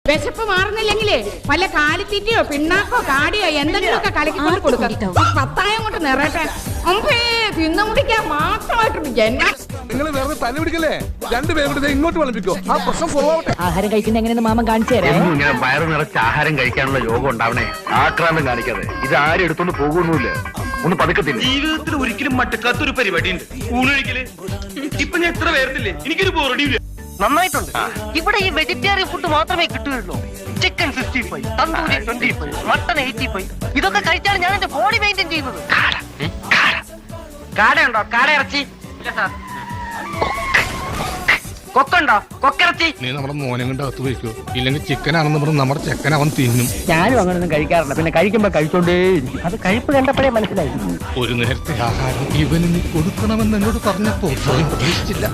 വിശപ്പ് മാറുന്നില്ലെങ്കിലേ വല്ല കാലിത്തീറ്റയോ പിണ്ണാക്കോ കാടിയോ എന്തെങ്കിലുമൊക്കെ കലക്കിക്കൊണ്ട് കൊടുക്കാം. പത്തായം കൊണ്ട് നിറയട്ടെ. അമ്പേ തിന്നു മുടിക്കാൻ മാത്രമായിട്ടുണ്ട് ജന്മ. നിങ്ങൾ വേറെ തല്ലി പിടിക്കല്ലേ? രണ്ടുപേരും കൂടെ ഇങ്ങോട്ട് വിളമ്പിക്കോ. ആ പ്രശ്നം സോൾവ് ആവട്ടെ. ആഹാരം കഴിക്കുന്ന എങ്ങനെയെന്ന് മാമൻ കാണിച്ചു തരാം. ഇങ്ങനെ വയറ് നിറച്ച് ആഹാരം കഴിക്കാനുള്ള യോഗം ഉണ്ടാവണേ. ആക്രാന്തം കാണിക്കാതെ. ഇത് ആരും എടുത്തോണ്ട് പോകുന്നില്ല. ഒന്ന് പതുക്കത്തില്ല. ജീവിതത്തിൽ ഒരിക്കലും മട്ടക്കാത്തൊരു പരിപാടി ഉണ്ട്. ഊണൊഴിക്കല്. ഇപ്പൊ ഞാൻ എത്ര പേർത്തില്ലേ, എനിക്കൊരു ബോറടിയില്ല. നന്നായിട്ടുണ്ട്. ഇവിടെ ഈ വെജിറ്റേറിയൻ ഫുഡ് മാത്രമേ കിട്ടുകയുള്ളൂ. Chicken 65, tandoori 25, mutton 85. ഇതൊക്കെ കഴിച്ചാണ് ഞാൻ എന്റെ ബോഡി മെയിൻറ്റെയിൻ ചെയ്യുന്നത്. കാടയുണ്ടോ? കാട ഇറച്ചി കൊക്കുണ്ടോ? കൊക്കിറച്ചി. നീ നമ്മുടെ മോനെ കൊണ്ട് അകത്ത് വയ്ക്കോ. ഇല്ലെങ്കിൽ ചിക്കനാണെന്ന് പറഞ്ഞ് നമ്മുടെ ചെക്കൻ അവൻ തിന്നും. ഞാനും അങ്ങനൊന്നും കഴിക്കാറില്ല. പിന്നെ കഴിക്കുമ്പോ കഴിച്ചോണ്ടേയിരിക്കും. അത് കഴിപ്പ് കണ്ടപ്പോഴേ മനസ്സിലായി. ഒരു നേരത്തെ ആഹാരം ഇവന് നീ കൊടുക്കണമെന്ന് എന്നോട് പറഞ്ഞപ്പോ പ്രതീക്ഷിച്ചില്ല.